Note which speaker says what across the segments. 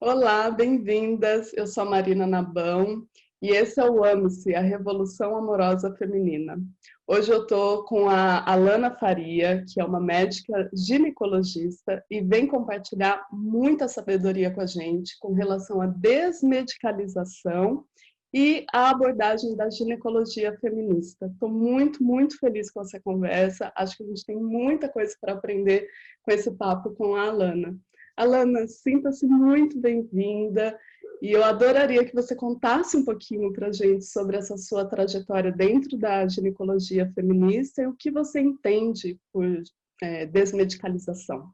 Speaker 1: Olá, bem-vindas. Eu sou a Marina Nabão e esse é o Ame-se, a Revolução Amorosa Feminina. Hoje eu estou com a Alana Faria, que é uma médica ginecologista e vem compartilhar muita sabedoria com a gente com relação à desmedicalização e a abordagem da ginecologia feminista. Estou muito feliz com essa conversa. Acho que a gente tem muita coisa para aprender com esse papo com a Alana. Alana, sinta-se muito bem-vinda e eu adoraria que você contasse um pouquinho para a gente sobre essa sua trajetória dentro da ginecologia feminista e o que você entende por desmedicalização.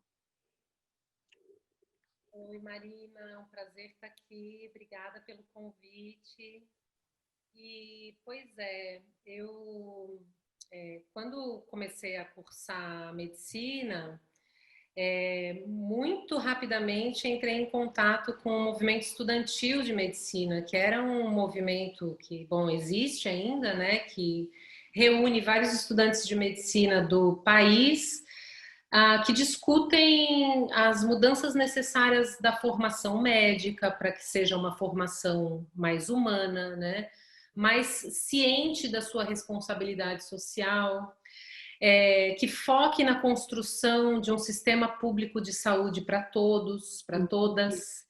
Speaker 2: Oi, Marina, é um prazer estar aqui, obrigada pelo convite. E, pois é, quando comecei a cursar medicina, muito rapidamente entrei em contato com o movimento estudantil de medicina, que era um movimento que, bom, existe ainda, né, que reúne vários estudantes de medicina do país, que discutem as mudanças necessárias da formação médica para que seja uma formação mais humana, né, mais ciente da sua responsabilidade social, que foque na construção de um sistema público de saúde para todos, para todas.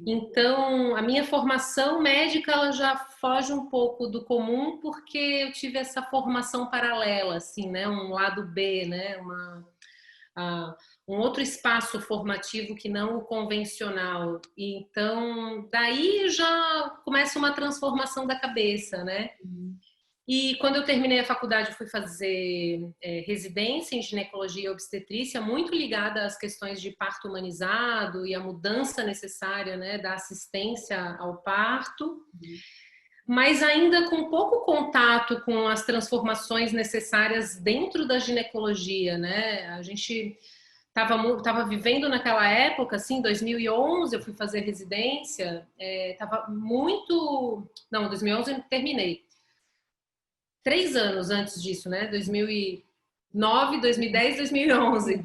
Speaker 2: Então, a minha formação médica ela já foge um pouco do comum, porque eu tive essa formação paralela, assim, né? Um lado B, né? Um outro espaço formativo que não o convencional. E então, daí já começa uma transformação da cabeça, né? E quando eu terminei a faculdade, eu fui fazer residência em ginecologia e obstetrícia, muito ligada às questões de parto humanizado e a mudança necessária, né, da assistência ao parto, mas ainda com pouco contato com as transformações necessárias dentro da ginecologia, né? A gente estava vivendo naquela época, assim, 2011 eu fui fazer residência, estava muito... Não, 2011 eu terminei. 3 anos antes disso, né? 2009, 2010, 2011.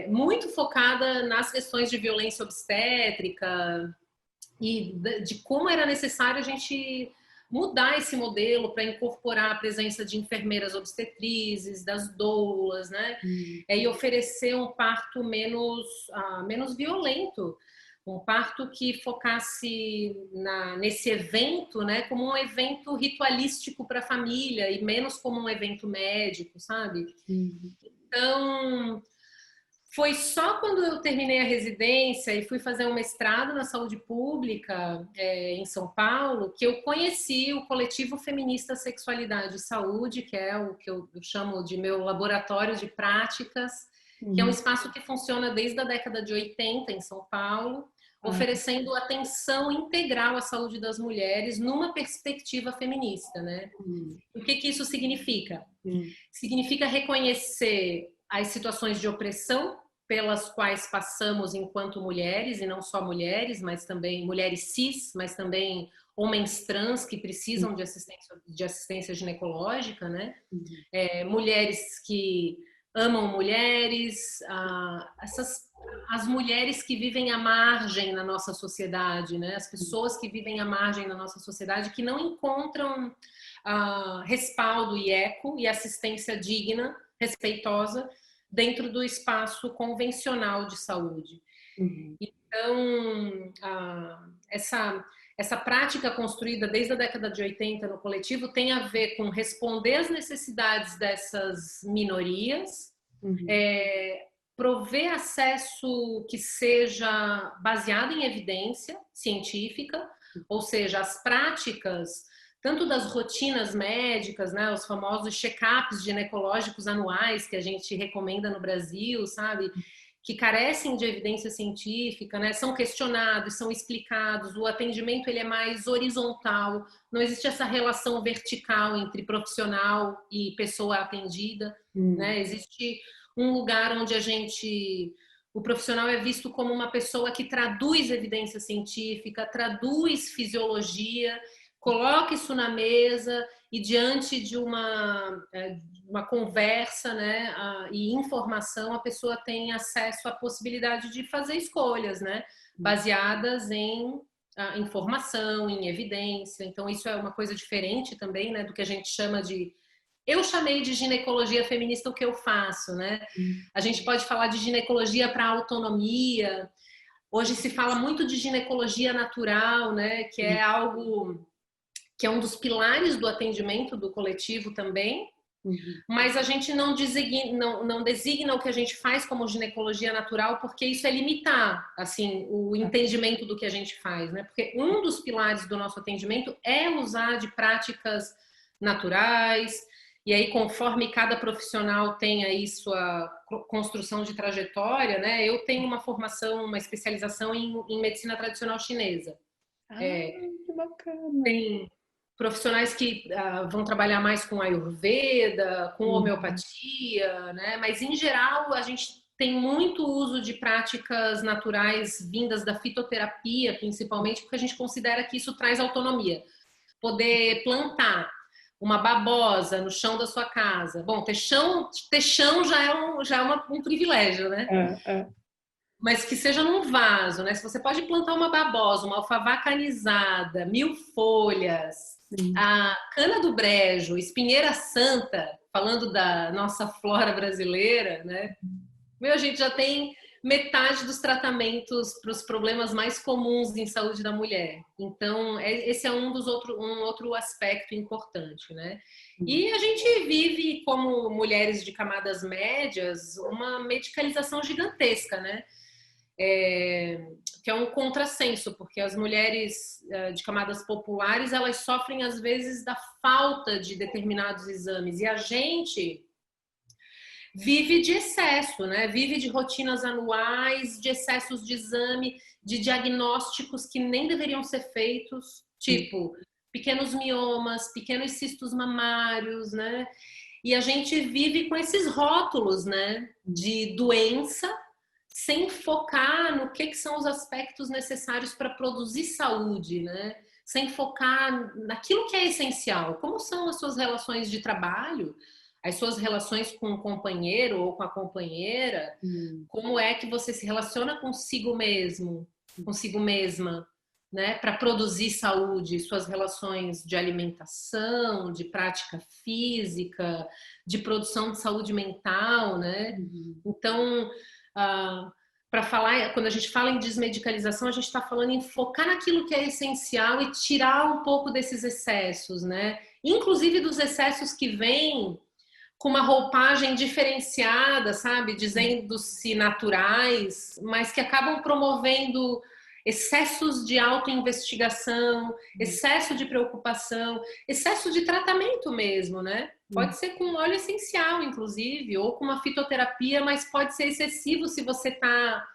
Speaker 2: Muito focada nas questões de violência obstétrica e de como era necessário a gente mudar esse modelo para incorporar a presença de enfermeiras obstetrizes, das doulas, né? E oferecer um parto menos violento, um parto que focasse nesse evento, né, como um evento ritualístico para a família e menos como um evento médico, sabe? Então, foi só quando eu terminei a residência e fui fazer um mestrado na saúde pública em São Paulo que eu conheci o coletivo feminista Sexualidade e Saúde, que é o que eu chamo de meu laboratório de práticas, que é um espaço que funciona desde a década de 80 em São Paulo, oferecendo atenção integral à saúde das mulheres numa perspectiva feminista, né? O que isso significa? Significa reconhecer as situações de opressão pelas quais passamos enquanto mulheres, e não só mulheres, mas também mulheres cis, mas também homens trans que precisam de assistência ginecológica, né? Mulheres que amam mulheres, as mulheres que vivem à margem na nossa sociedade, né? As pessoas que vivem à margem na nossa sociedade que não encontram respaldo e eco e assistência digna, respeitosa, dentro do espaço convencional de saúde. Então, essa prática construída desde a década de 80 no coletivo tem a ver com responder às necessidades dessas minorias, prover acesso que seja baseado em evidência científica, ou seja, as práticas, tanto das rotinas médicas, né, os famosos check-ups ginecológicos anuais que a gente recomenda no Brasil, sabe? Que carecem de evidência científica, né? São questionados, são explicados, o atendimento ele é mais horizontal, não existe essa relação vertical entre profissional e pessoa atendida, né? Existe um lugar onde o profissional é visto como uma pessoa que traduz evidência científica, traduz fisiologia, coloca isso na mesa e diante de uma conversa, né, e informação, a pessoa tem acesso à possibilidade de fazer escolhas, né? baseadas em informação, em evidência. Então, isso é uma coisa diferente também, né, do que a gente chama de... Eu chamei de ginecologia feminista o que eu faço, né? A gente pode falar de ginecologia para autonomia. Hoje se fala muito de ginecologia natural, né? Que é algo que é um dos pilares do atendimento do coletivo também. Mas a gente não designa o que a gente faz como ginecologia natural, porque isso é limitar, assim, o entendimento do que a gente faz, né? Porque um dos pilares do nosso atendimento é usar de práticas naturais, e aí conforme cada profissional tem aí sua construção de trajetória, né? Eu tenho uma formação, uma especialização em medicina tradicional chinesa.
Speaker 1: Que bacana!
Speaker 2: Tem profissionais que vão trabalhar mais com Ayurveda, com homeopatia, né? Mas em geral a gente tem muito uso de práticas naturais vindas da fitoterapia, principalmente porque a gente considera que isso traz autonomia. Poder plantar uma babosa no chão da sua casa. Bom, ter chão já é um privilégio, né? Mas que seja num vaso, né? Se você pode plantar uma babosa, uma alfavaca anisada, 1000 folhas, a cana do brejo, espinheira santa, falando da nossa flora brasileira, né? A gente já tem metade dos tratamentos para os problemas mais comuns em saúde da mulher. Então, esse é um outro aspecto importante, né? E a gente vive, como mulheres de camadas médias, uma medicalização gigantesca, né? Que é um contrassenso, porque as mulheres de camadas populares, elas sofrem às vezes da falta de determinados exames, e a gente vive de excesso, né? Vive de rotinas anuais, de excessos de exame, de diagnósticos que nem deveriam ser feitos, tipo pequenos miomas, pequenos cistos mamários, né? E a gente vive com esses rótulos, né, de doença, sem focar no que são os aspectos necessários para produzir saúde, né? Sem focar naquilo que é essencial. Como são as suas relações de trabalho, as suas relações com o companheiro ou com a companheira, como é que você se relaciona consigo mesmo, consigo mesma, né? Para produzir saúde, suas relações de alimentação, de prática física, de produção de saúde mental, né? Então... para falar, quando a gente fala em desmedicalização, a gente está falando em focar naquilo que é essencial e tirar um pouco desses excessos, né? Inclusive dos excessos que vêm com uma roupagem diferenciada, sabe? Dizendo-se naturais, mas que acabam promovendo excessos de autoinvestigação, excesso de preocupação, excesso de tratamento mesmo, né? Pode ser com óleo essencial, inclusive, ou com uma fitoterapia, mas pode ser excessivo se você está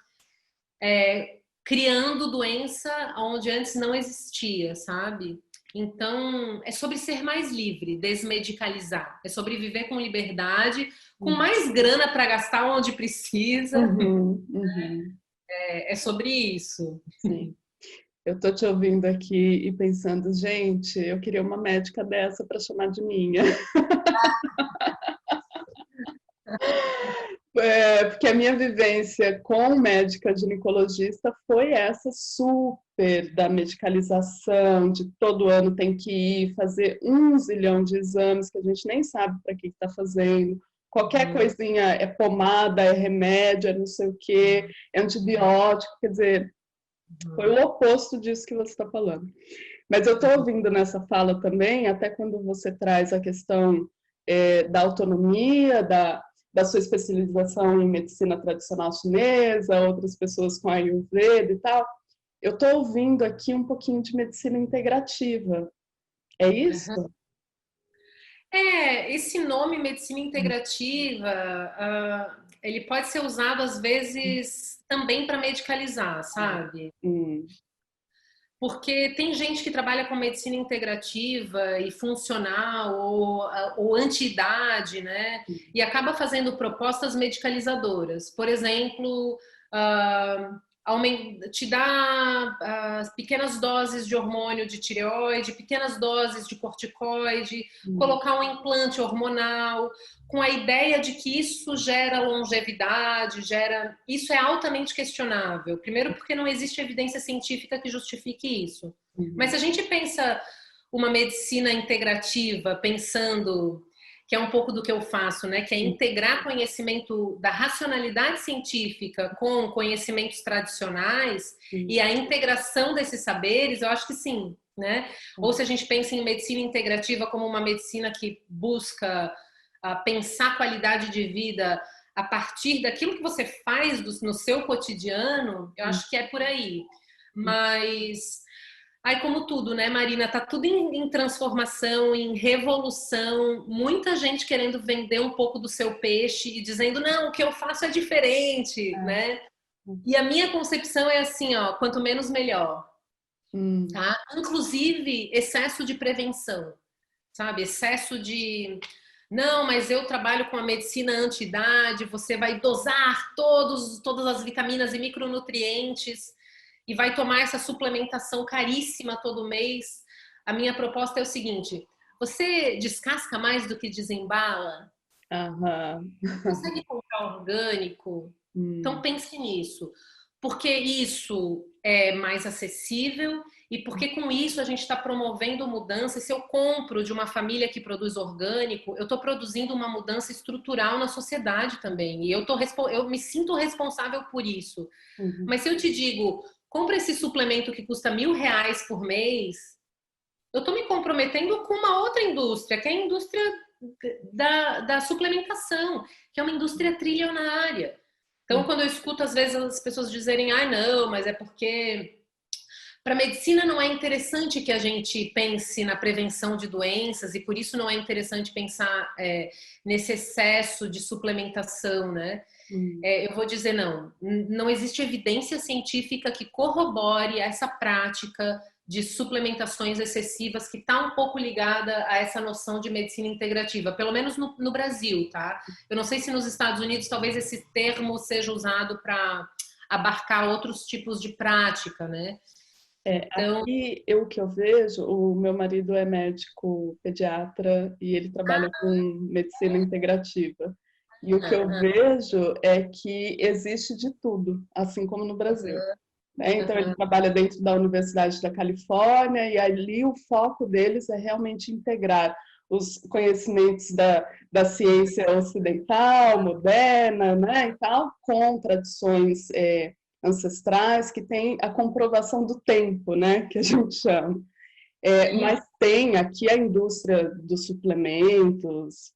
Speaker 2: criando doença onde antes não existia, sabe? Então, é sobre ser mais livre, desmedicalizar. É sobre viver com liberdade, com mais grana para gastar onde precisa. É sobre isso.
Speaker 1: Sim. Eu tô te ouvindo aqui e pensando, gente, eu queria uma médica dessa para chamar de minha. Porque a minha vivência com médica ginecologista foi essa super da medicalização, de todo ano tem que ir fazer 1 zilhão de exames que a gente nem sabe para que está fazendo. Qualquer coisinha é pomada, é remédio, é não sei o quê, é antibiótico, quer dizer, foi o oposto disso que você está falando. Mas eu estou ouvindo nessa fala também, até quando você traz a questão da autonomia, da sua especialização em medicina tradicional chinesa, outras pessoas com Ayurveda e tal, eu estou ouvindo aqui um pouquinho de medicina integrativa. É isso?
Speaker 2: Esse nome medicina integrativa, ele pode ser usado às vezes também para medicalizar, sabe? Porque tem gente que trabalha com medicina integrativa e funcional ou anti-idade, né? E acaba fazendo propostas medicalizadoras. Por exemplo, te dá pequenas doses de hormônio de tireoide, pequenas doses de corticoide, colocar um implante hormonal, com a ideia de que isso gera longevidade, isso é altamente questionável. Primeiro porque não existe evidência científica que justifique isso. Mas se a gente pensa uma medicina integrativa, pensando que é um pouco do que eu faço, né? Que é integrar conhecimento da racionalidade científica com conhecimentos tradicionais e a integração desses saberes, eu acho que sim, né? Ou se a gente pensa em medicina integrativa como uma medicina que busca pensar qualidade de vida a partir daquilo que você faz no seu cotidiano, eu acho que é por aí. Mas... Aí, como tudo, né, Marina? Tá tudo em transformação, em revolução. Muita gente querendo vender um pouco do seu peixe e dizendo, não, o que eu faço é diferente, né? E a minha concepção é assim, ó, quanto menos melhor. Tá? Inclusive, excesso de prevenção, sabe? Excesso de... Não, mas eu trabalho com a medicina anti-idade, você vai dosar todas as vitaminas e micronutrientes e vai tomar essa suplementação caríssima todo mês. A minha proposta é o seguinte: você descasca mais do que desembala? Consegue comprar orgânico? Então pense nisso. Porque isso é mais acessível e porque com isso a gente está promovendo mudança. Se eu compro de uma família que produz orgânico, eu estou produzindo uma mudança estrutural na sociedade também. E eu me sinto responsável por isso. Mas se eu te digo, compra esse suplemento que custa R$1.000 por mês, eu estou me comprometendo com uma outra indústria, que é a indústria da suplementação, que é uma indústria trilionária. Então, quando eu escuto, às vezes, as pessoas dizerem, não, mas é porque para a medicina não é interessante que a gente pense na prevenção de doenças e por isso não é interessante pensar nesse excesso de suplementação, né? Eu vou dizer não existe evidência científica que corrobore essa prática de suplementações excessivas que está um pouco ligada a essa noção de medicina integrativa, pelo menos no Brasil, tá? Eu não sei se nos Estados Unidos talvez esse termo seja usado para abarcar outros tipos de prática, né?
Speaker 1: Então... Aqui, o que eu vejo, o meu marido é médico pediatra e ele trabalha com medicina integrativa. E o que eu vejo é que existe de tudo, assim como no Brasil. Então, ele trabalha dentro da Universidade da Califórnia e ali o foco deles é realmente integrar os conhecimentos da ciência ocidental, moderna, né, e tal, com tradições ancestrais, que tem a comprovação do tempo, né, que a gente chama. Mas tem aqui a indústria dos suplementos,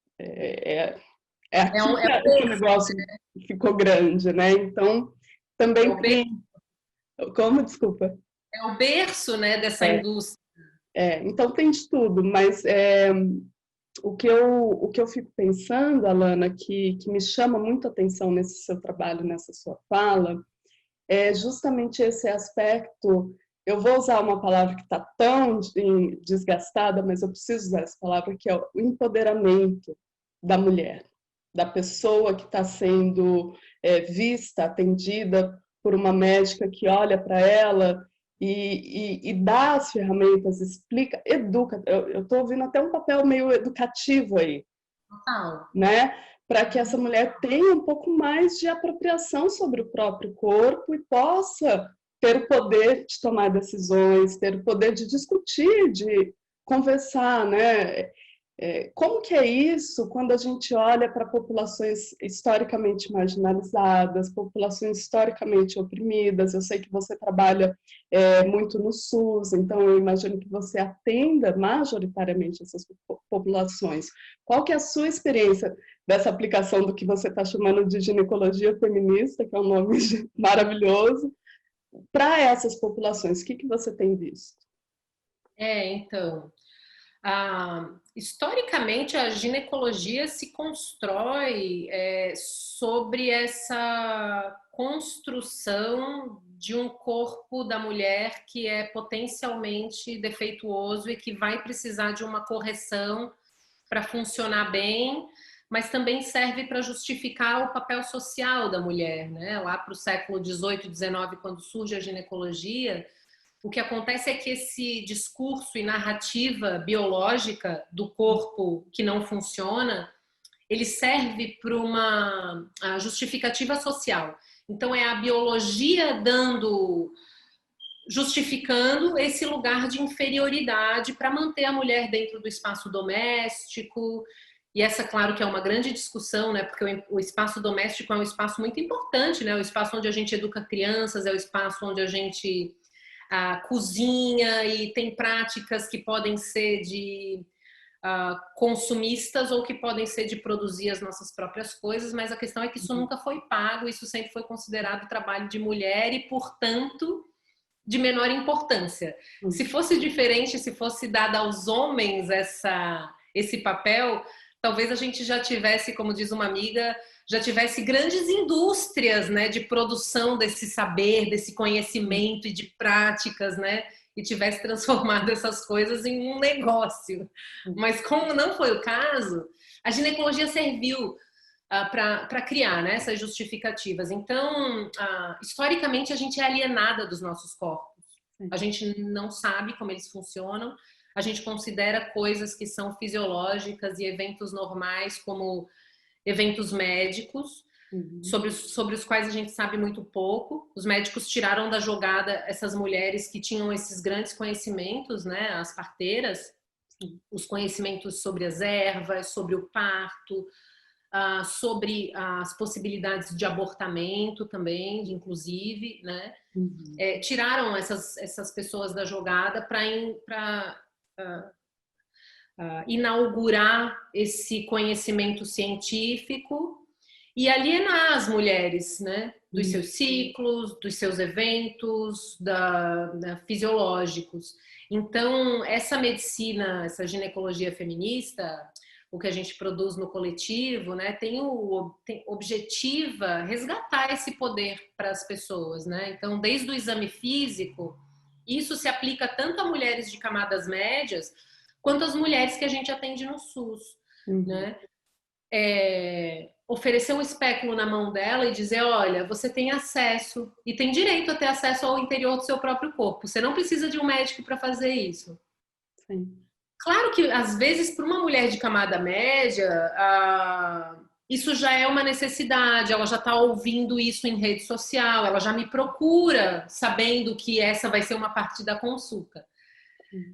Speaker 1: aqui que o negócio ficou grande, né? Então, também tem... Como? Desculpa.
Speaker 2: É o berço, né, dessa indústria.
Speaker 1: Então tem de tudo, mas o que eu fico pensando, Alana, que me chama muito a atenção nesse seu trabalho, nessa sua fala, é justamente esse aspecto. Eu vou usar uma palavra que está tão desgastada, mas eu preciso usar essa palavra, que é o empoderamento da mulher, da pessoa que está sendo vista, atendida por uma médica que olha para ela e dá as ferramentas, explica, educa. Eu estou ouvindo até um papel meio educativo aí, né? Para que essa mulher tenha um pouco mais de apropriação sobre o próprio corpo e possa ter o poder de tomar decisões, ter o poder de discutir, de conversar, né? Como que é isso quando a gente olha para populações historicamente marginalizadas, populações historicamente oprimidas? Eu sei que você trabalha muito no SUS, então eu imagino que você atenda majoritariamente essas populações. Qual que é a sua experiência dessa aplicação do que você está chamando de ginecologia feminista, que é um nome maravilhoso, para essas populações? O que você tem visto?
Speaker 2: Então... historicamente, a ginecologia se constrói sobre essa construção de um corpo da mulher que é potencialmente defeituoso e que vai precisar de uma correção para funcionar bem, mas também serve para justificar o papel social da mulher, né? Lá para o século XVIII, XIX, quando surge a ginecologia, o que acontece é que esse discurso e narrativa biológica do corpo que não funciona, ele serve para uma justificativa social. Então, é a biologia justificando esse lugar de inferioridade para manter a mulher dentro do espaço doméstico. E essa, claro, que é uma grande discussão, né? Porque o espaço doméstico é um espaço muito importante, né? O espaço onde a gente educa crianças, é o espaço onde a gente cozinha, e tem práticas que podem ser de consumistas ou que podem ser de produzir as nossas próprias coisas, mas a questão é que isso nunca foi pago, isso sempre foi considerado trabalho de mulher e, portanto, de menor importância. Se fosse diferente, se fosse dada aos homens esse papel, talvez a gente já tivesse, como diz uma amiga, já tivesse grandes indústrias, né, de produção desse saber, desse conhecimento e de práticas, né, e tivesse transformado essas coisas em um negócio. Mas como não foi o caso, a ginecologia serviu para criar, né, essas justificativas. Então, historicamente, a gente é alienada dos nossos corpos. A gente não sabe como eles funcionam. A gente considera coisas que são fisiológicas e eventos normais como eventos médicos, sobre os quais a gente sabe muito pouco. Os médicos tiraram da jogada essas mulheres que tinham esses grandes conhecimentos, né, as parteiras, os conhecimentos sobre as ervas, sobre o parto, sobre as possibilidades de abortamento também, inclusive, né? Tiraram essas pessoas da jogada para inaugurar esse conhecimento científico e alienar as mulheres, né? Dos seus ciclos, dos seus eventos fisiológicos. Então, essa medicina, essa ginecologia feminista, o que a gente produz no coletivo, né, objetiva resgatar esse poder para as pessoas, né? Então, desde o exame físico, isso se aplica tanto a mulheres de camadas médias quanto às mulheres que a gente atende no SUS, né? Oferecer um espéculo na mão dela e dizer, olha, você tem acesso e tem direito a ter acesso ao interior do seu próprio corpo. Você não precisa de um médico para fazer isso.
Speaker 1: Sim.
Speaker 2: Claro que, às vezes, para uma mulher de camada média, isso já é uma necessidade, ela já está ouvindo isso em rede social, ela já me procura sabendo que essa vai ser uma parte da consulta.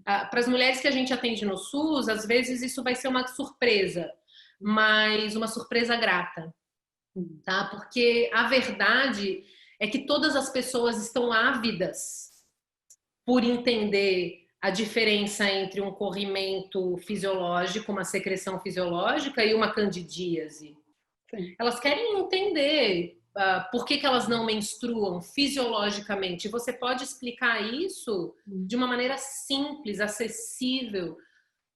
Speaker 2: Para as mulheres que a gente atende no SUS, às vezes isso vai ser uma surpresa, mas uma surpresa grata, tá? Porque a verdade é que todas as pessoas estão ávidas por entender a diferença entre um corrimento fisiológico, uma secreção fisiológica e uma candidíase. Sim. Elas querem entender por que elas não menstruam fisiologicamente. Você pode explicar isso de uma maneira simples, acessível,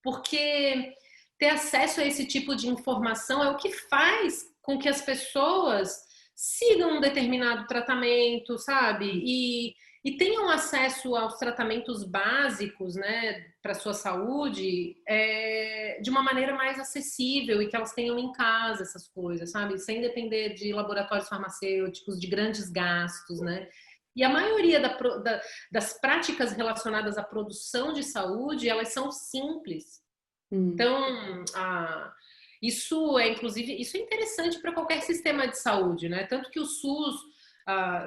Speaker 2: porque ter acesso a esse tipo de informação é o que faz com que as pessoas sigam um determinado tratamento, sabe? E tenham acesso aos tratamentos básicos, né, para a sua saúde, de uma maneira mais acessível, e que elas tenham em casa essas coisas, sabe? Sem depender de laboratórios farmacêuticos, de grandes gastos, né? E a maioria das práticas relacionadas à produção de saúde, elas são simples. Então, isso é interessante para qualquer sistema de saúde, né? Tanto que o SUS,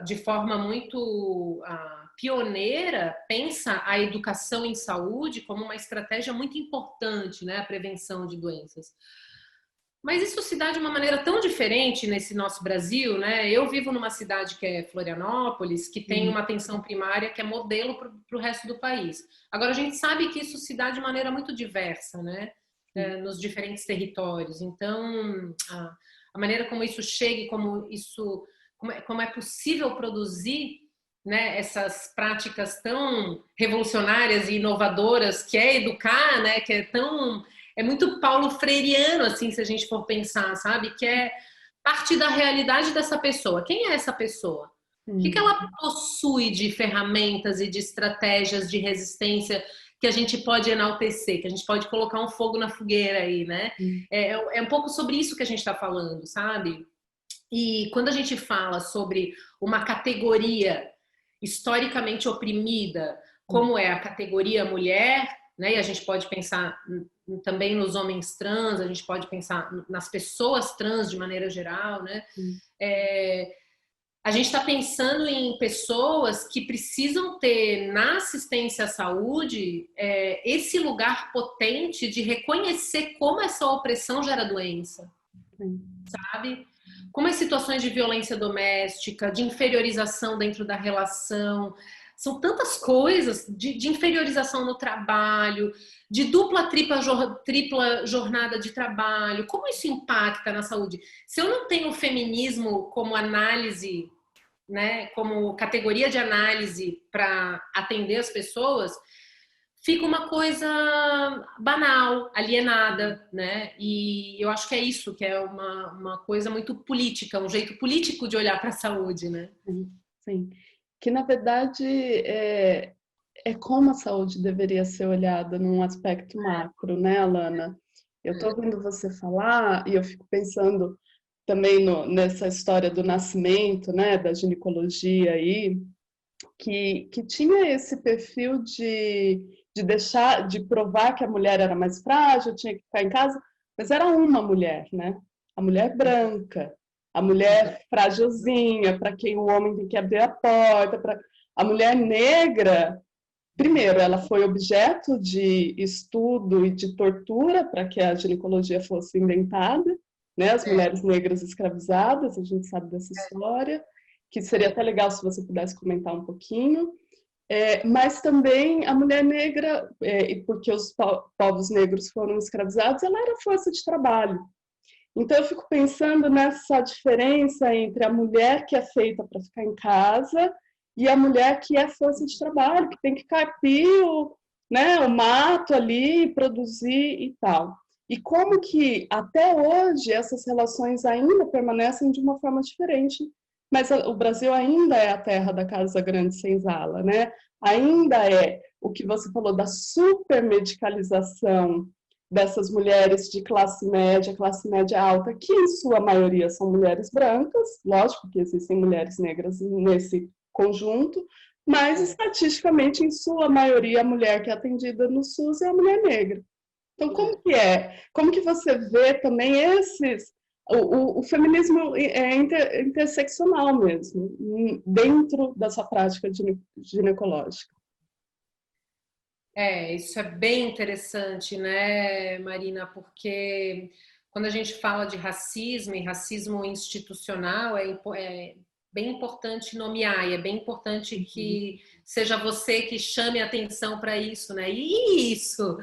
Speaker 2: de forma muito pioneira, pensa a educação em saúde como uma estratégia muito importante, né? A prevenção de doenças. Mas isso se dá de uma maneira tão diferente nesse nosso Brasil, né? Eu vivo numa cidade que é Florianópolis, que tem uma atenção primária que é modelo para o resto do país. Agora, a gente sabe que isso se dá de maneira muito diversa, né? Nos diferentes territórios. Então, a maneira como isso chega e como é possível produzir, né, essas práticas tão revolucionárias e inovadoras, que é educar, né, que é muito Paulo Freireano, assim, se a gente for pensar, sabe? Que é parte da realidade dessa pessoa. Quem é essa pessoa? O que ela possui de ferramentas e de estratégias de resistência que a gente pode enaltecer, que a gente pode colocar um fogo na fogueira aí, né? É um pouco sobre isso que a gente está falando, sabe? E quando a gente fala sobre uma categoria historicamente oprimida, como é a categoria mulher, né? E a gente pode pensar também nos homens trans, a gente pode pensar nas pessoas trans de maneira geral, né? A gente está pensando em pessoas que precisam ter na assistência à saúde esse lugar potente de reconhecer como essa opressão gera doença, sabe? Como as situações de violência doméstica, de inferiorização dentro da relação, são tantas coisas, de inferiorização no trabalho, de dupla, tripla jornada de trabalho, como isso impacta na saúde? Se eu não tenho o feminismo como análise, né, como categoria de análise para atender as pessoas, fica uma coisa banal, alienada, né? E eu acho que é isso, que é uma coisa muito política, um jeito político de olhar para a saúde, né?
Speaker 1: Sim. Que, na verdade, é como a saúde deveria ser olhada num aspecto macro, né, Alana? Eu estou ouvindo você falar e eu fico pensando também nessa história do nascimento, né, da ginecologia aí, que tinha esse perfil de deixar, de provar que a mulher era mais frágil, tinha que ficar em casa, mas era uma mulher, né? A mulher branca, a mulher frágilzinha, para quem o homem tem que abrir a porta, a mulher negra. Primeiro, ela foi objeto de estudo e de tortura para que a ginecologia fosse inventada, né? As mulheres negras escravizadas, a gente sabe dessa história, que seria até legal se você pudesse comentar um pouquinho. Mas também a mulher negra, porque os povos negros foram escravizados, ela era força de trabalho. Então eu fico pensando nessa diferença entre a mulher que é feita para ficar em casa e a mulher que é força de trabalho, que tem que carpir o mato ali, produzir e tal. E como que até hoje essas relações ainda permanecem de uma forma diferente. Mas o Brasil ainda é a terra da casa grande senzala, né? Ainda é o que você falou da supermedicalização dessas mulheres de classe média alta, que em sua maioria são mulheres brancas, lógico que existem mulheres negras nesse conjunto, mas estatisticamente, em sua maioria, a mulher que é atendida no SUS é a mulher negra. Então, como que é? Como que você vê também o feminismo interseccional mesmo, dentro dessa prática ginecológica?
Speaker 2: Isso é bem interessante, né, Marina? Porque quando a gente fala de racismo e racismo institucional, é bem importante nomear, e é bem importante que seja você que chame a atenção para isso, né? E isso!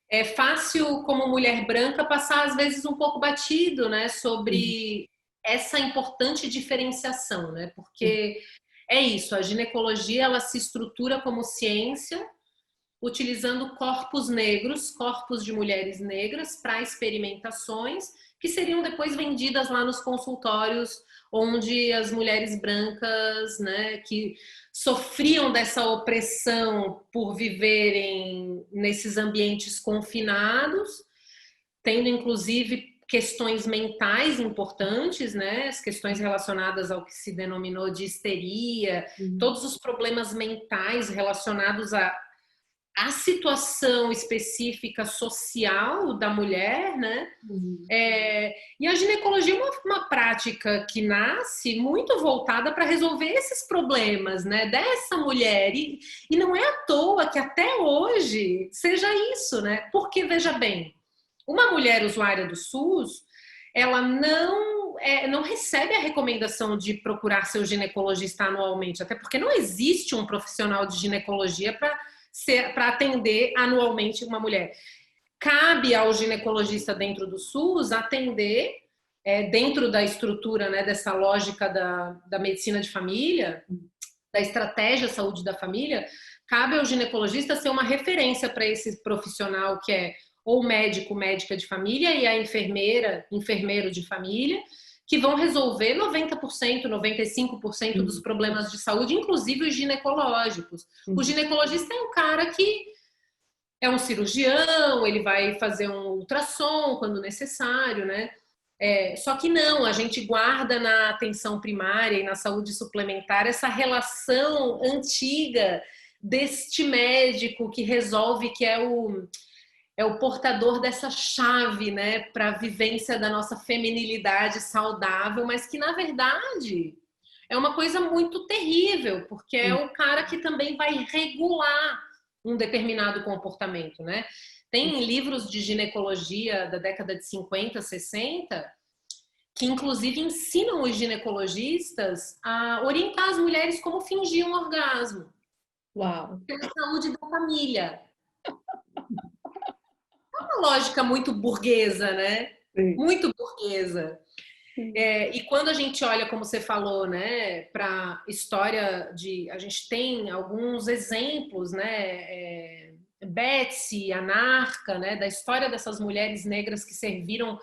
Speaker 2: É fácil, como mulher branca, passar às vezes um pouco batido, né, sobre essa importante diferenciação, né? Porque é isso, a ginecologia ela se estrutura como ciência, utilizando corpos negros, corpos de mulheres negras para experimentações que seriam depois vendidas lá nos consultórios onde as mulheres brancas, né, que sofriam dessa opressão por viverem nesses ambientes confinados, tendo inclusive questões mentais importantes, né? As questões relacionadas ao que se denominou de histeria, todos os problemas mentais relacionados a situação específica social da mulher, né? E a ginecologia é uma prática que nasce muito voltada para resolver esses problemas, né? Dessa mulher. E não é à toa que até hoje seja isso, né? Porque, veja bem, uma mulher usuária do SUS, ela não recebe a recomendação de procurar seu ginecologista anualmente, até porque não existe um profissional de ginecologia para atender anualmente uma mulher. Cabe ao ginecologista dentro do SUS atender, dentro da estrutura, né, dessa lógica da medicina de família, da estratégia saúde da família, cabe ao ginecologista ser uma referência para esse profissional que é ou médico, médica de família, e a enfermeira, enfermeiro de família, que vão resolver 90%, 95% dos problemas de saúde, inclusive os ginecológicos. O ginecologista é um cara que é um cirurgião, ele vai fazer um ultrassom quando necessário, né? Só que não, a gente guarda na atenção primária e na saúde suplementar essa relação antiga deste médico que resolve, que é o portador dessa chave, né, para a vivência da nossa feminilidade saudável, mas que, na verdade, é uma coisa muito terrível, porque é o cara que também vai regular um determinado comportamento, né? Tem livros de ginecologia da década de 50, 60, que inclusive ensinam os ginecologistas a orientar as mulheres como fingir um orgasmo.
Speaker 1: Uau!
Speaker 2: Pela saúde da família. É uma lógica muito burguesa, né?
Speaker 1: Sim.
Speaker 2: Muito burguesa. E quando a gente olha, como você falou, né, para história de... A gente tem alguns exemplos, né? Betsy, Anarca, né, da história dessas mulheres negras que serviram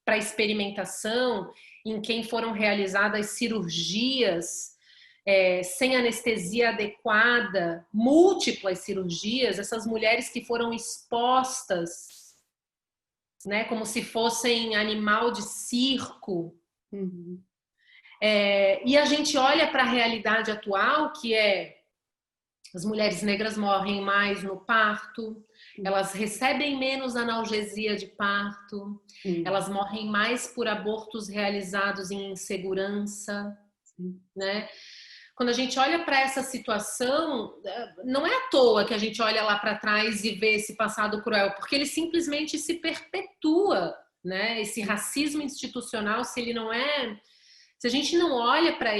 Speaker 2: para experimentação, em quem foram realizadas cirurgias sem anestesia adequada, múltiplas cirurgias, essas mulheres que foram expostas, né, como se fossem animal de circo. E a gente olha para a realidade atual, que é as mulheres negras morrem mais no parto, elas recebem menos analgesia de parto, elas morrem mais por abortos realizados em insegurança, né? Quando a gente olha para essa situação, não é à toa que a gente olha lá para trás e vê esse passado cruel, porque ele simplesmente se perpetua, né? Esse racismo institucional, se a gente não olha para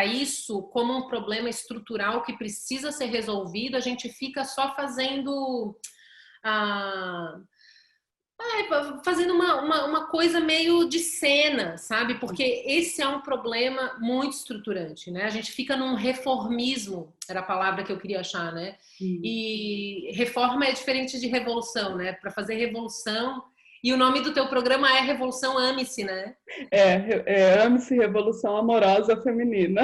Speaker 2: isso como um problema estrutural que precisa ser resolvido, a gente fica só fazendo uma coisa meio de cena, sabe? Porque esse é um problema muito estruturante, né? A gente fica num reformismo, era a palavra que eu queria achar, né? E reforma é diferente de revolução, né? Para fazer revolução... E o nome do teu programa é Revolução Ame-se, né?
Speaker 1: Ame-se, Revolução Amorosa Feminina.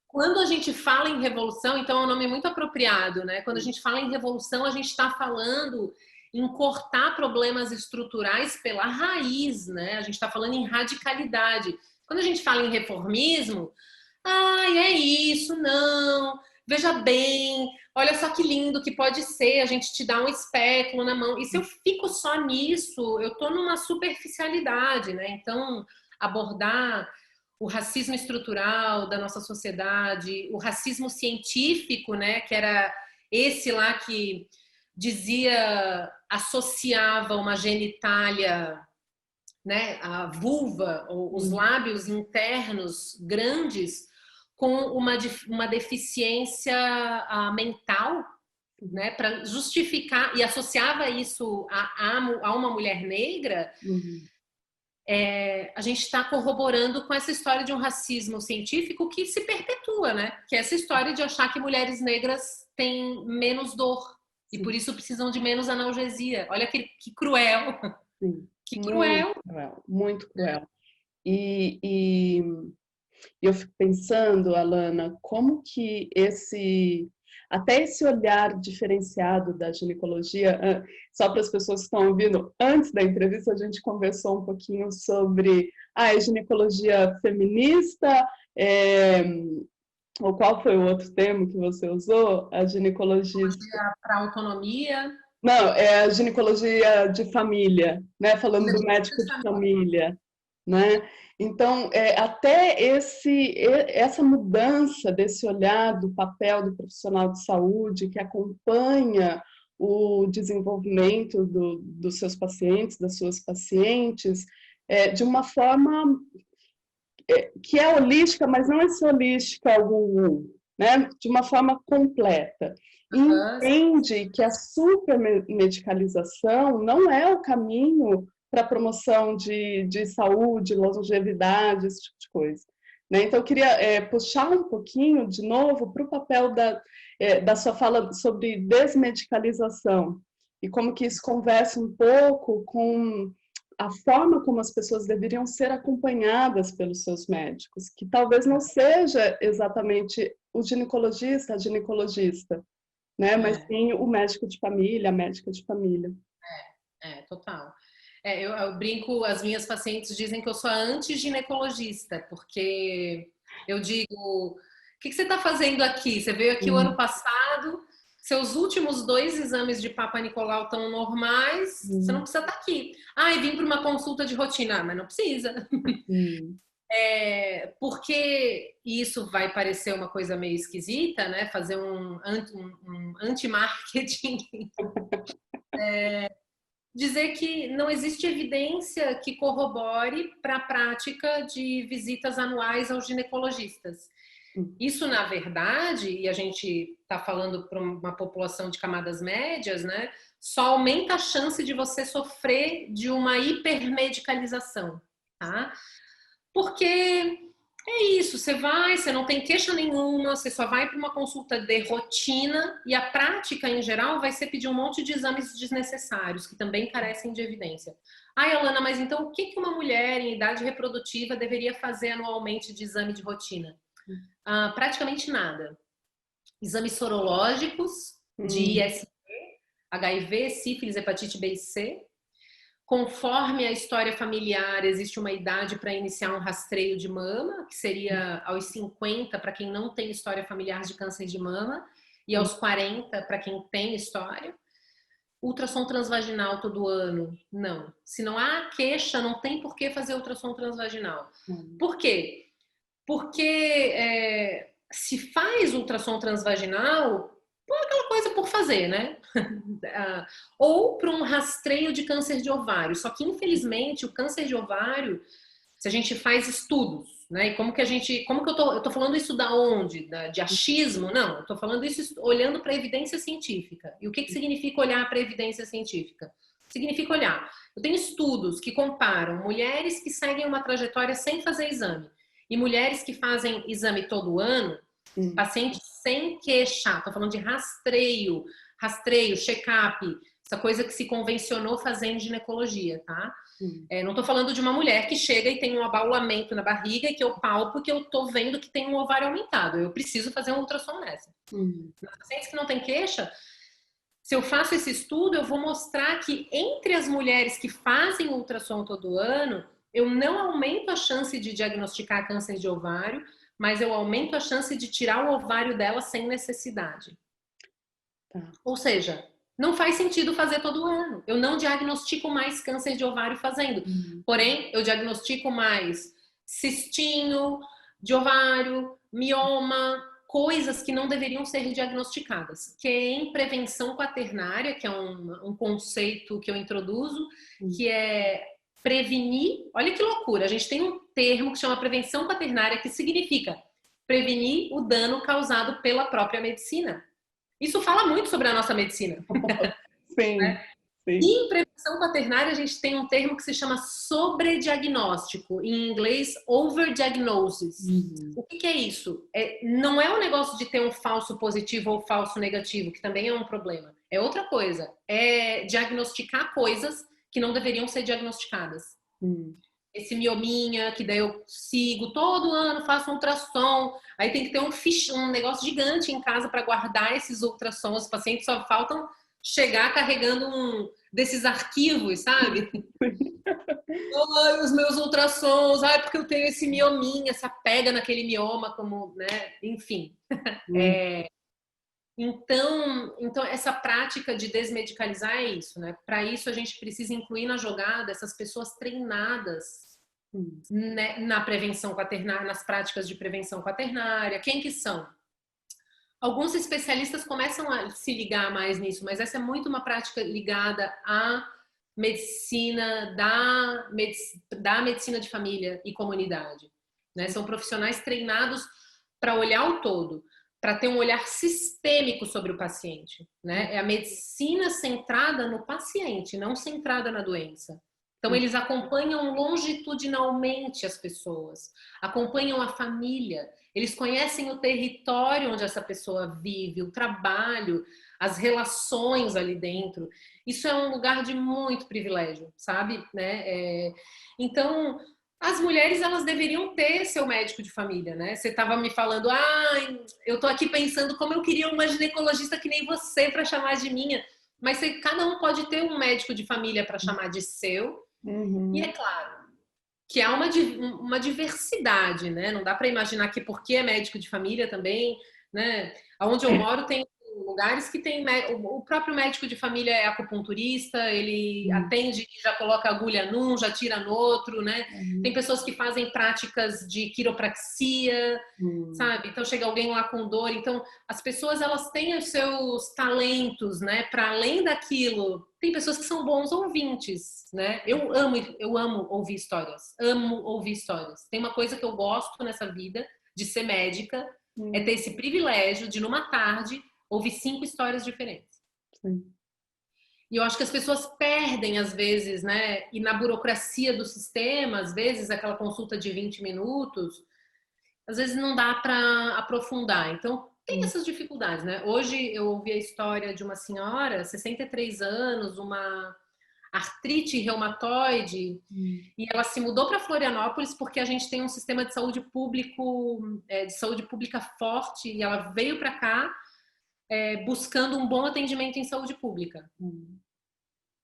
Speaker 2: Quando a gente fala em revolução, então é um nome muito apropriado, né? Quando a gente fala em revolução, a gente está falando em cortar problemas estruturais pela raiz, né? A gente está falando em radicalidade. Quando a gente fala em reformismo, é isso, não... Veja bem, olha só que lindo que pode ser, a gente te dá um espéculo na mão. E se eu fico só nisso, eu tô numa superficialidade, né? Então, abordar o racismo estrutural da nossa sociedade, o racismo científico, né? Que era esse lá que associava uma genitália, né? A vulva, ou os lábios internos grandes, com uma deficiência mental, né, para justificar, e associava isso a uma mulher negra, a gente está corroborando com essa história de um racismo científico que se perpetua, né? Que é essa história de achar que mulheres negras têm menos dor e por isso precisam de menos analgesia. Olha que cruel.
Speaker 1: Sim.
Speaker 2: Que cruel.
Speaker 1: Muito cruel. E eu fico pensando, Alana, como que até esse olhar diferenciado da ginecologia, só para as pessoas que estão ouvindo, antes da entrevista a gente conversou um pouquinho sobre a ginecologia feminista, ou qual foi o outro termo que você usou? A ginecologia
Speaker 2: para autonomia.
Speaker 1: Não, é a ginecologia de família, né? Falando do médico de família, né? Então, até essa mudança desse olhar do papel do profissional de saúde que acompanha o desenvolvimento dos seus pacientes, das suas pacientes, de uma forma que é holística, mas não é só holística, né? De uma forma completa. Entende que a supermedicalização não é o caminho para a promoção de saúde, longevidade, esse tipo de coisa. Né? Então, eu queria puxar um pouquinho, de novo, para o papel da sua fala sobre desmedicalização e como que isso conversa um pouco com a forma como as pessoas deveriam ser acompanhadas pelos seus médicos, que talvez não seja exatamente o ginecologista, a ginecologista, né? Mas sim o médico de família, a médica de família.
Speaker 2: Total. Eu brinco, as minhas pacientes dizem que eu sou a anti-ginecologista, porque eu digo, o que você está fazendo aqui? Você veio aqui o ano passado, seus últimos 2 exames de Papa Nicolau estão normais, você não precisa estar aqui. E vim para uma consulta de rotina, mas não precisa. Porque isso vai parecer uma coisa meio esquisita, né? Fazer um anti-marketing. Dizer que não existe evidência que corrobore para a prática de visitas anuais aos ginecologistas. Isso, na verdade, e a gente está falando para uma população de camadas médias, né? Só aumenta a chance de você sofrer de uma hipermedicalização, tá? Porque é isso, você não tem queixa nenhuma, você só vai para uma consulta de rotina e a prática, em geral, vai ser pedir um monte de exames desnecessários, que também carecem de evidência. Alana, mas então o que uma mulher em idade reprodutiva deveria fazer anualmente de exame de rotina? Praticamente nada. Exames sorológicos de IST, HIV, sífilis, hepatite B e C. Conforme a história familiar, existe uma idade para iniciar um rastreio de mama, que seria aos 50 para quem não tem história familiar de câncer de mama, e aos 40 para quem tem história. Ultrassom transvaginal todo ano? Não. Se não há queixa, não tem por que fazer ultrassom transvaginal. Por quê? Porque se faz ultrassom transvaginal, por aquela coisa por fazer, né? Ou para um rastreio de câncer de ovário. Só que, infelizmente, o câncer de ovário, se a gente faz estudos, né? E como que eu tô falando isso da onde? De achismo? Não, eu tô falando isso olhando para a evidência científica. E o que significa olhar para a evidência científica? Significa olhar. Eu tenho estudos que comparam mulheres que seguem uma trajetória sem fazer exame e mulheres que fazem exame todo ano, pacientes sem queixa. Estou falando de rastreio, check-up, essa coisa que se convencionou fazer em ginecologia, tá? Não estou falando de uma mulher que chega e tem um abaulamento na barriga e que eu palpo que eu estou vendo que tem um ovário aumentado. Eu preciso fazer um ultrassom nessa. Nas pacientes que não têm queixa, se eu faço esse estudo, eu vou mostrar que entre as mulheres que fazem ultrassom todo ano, eu não aumento a chance de diagnosticar câncer de ovário, mas eu aumento a chance de tirar o ovário dela sem necessidade. Ou seja, não faz sentido fazer todo ano. Eu não diagnostico mais câncer de ovário fazendo. Porém, eu diagnostico mais cistinho de ovário, mioma, coisas que não deveriam ser diagnosticadas. Que é em prevenção quaternária, que é um conceito que eu introduzo, que é prevenir. Olha que loucura, a gente tem um termo que chama prevenção quaternária, que significa prevenir o dano causado pela própria medicina. Isso fala muito sobre a nossa medicina.
Speaker 1: Sim,
Speaker 2: né?
Speaker 1: sim.
Speaker 2: E em prevenção quaternária, a gente tem um termo que se chama sobrediagnóstico, em inglês, overdiagnosis. O que é isso? Não é um negócio de ter um falso positivo ou falso negativo, que também é um problema. É outra coisa. É diagnosticar coisas que não deveriam ser diagnosticadas. Esse miominha, que daí eu sigo todo ano, faço um ultrassom. Aí tem que ter um negócio gigante em casa para guardar esses ultrassons. Os pacientes só faltam chegar carregando um desses arquivos, sabe? Os meus ultrassons, porque eu tenho esse miominha, essa pega naquele mioma, como, né? Enfim. Então, essa prática de desmedicalizar é isso, né? Para isso, a gente precisa incluir na jogada essas pessoas treinadas né, na prevenção quaternária, nas práticas de prevenção quaternária. Quem que são? Alguns especialistas começam a se ligar mais nisso, mas essa é muito uma prática ligada à medicina, da medicina de família e comunidade. Né? São profissionais treinados para olhar o todo, para ter um olhar sistêmico sobre o paciente. Né? É a medicina centrada no paciente, não centrada na doença. Então, eles acompanham longitudinalmente as pessoas, acompanham a família, eles conhecem o território onde essa pessoa vive, o trabalho, as relações ali dentro. Isso é um lugar de muito privilégio, sabe? Né? Então, as mulheres, elas deveriam ter seu médico de família, né? Você estava me falando, eu tô aqui pensando como eu queria uma ginecologista que nem você para chamar de minha. Mas cada um pode ter um médico de família para chamar de seu. E é claro que há uma diversidade, né? Não dá para imaginar que porque é médico de família também, né? Onde eu moro tem lugares que tem o próprio médico de família é acupunturista, ele atende e já coloca agulha num, já tira no outro, né? Tem pessoas que fazem práticas de quiropraxia, sabe? Então chega alguém lá com dor, então as pessoas elas têm os seus talentos, né? Para além daquilo, tem pessoas que são bons ouvintes, né? Eu amo ouvir histórias, amo ouvir histórias. Tem uma coisa que eu gosto nessa vida de ser médica, é ter esse privilégio de numa tarde ouvir 5 histórias diferentes.
Speaker 1: Sim.
Speaker 2: E eu acho que as pessoas perdem, às vezes, né? E na burocracia do sistema, às vezes, aquela consulta de 20 minutos, às vezes não dá para aprofundar. Então, tem essas dificuldades, né? Hoje eu ouvi a história de uma senhora, 63 anos, uma artrite reumatoide, e ela se mudou para Florianópolis porque a gente tem um sistema de saúde pública forte, e ela veio para cá buscando um bom atendimento em saúde pública.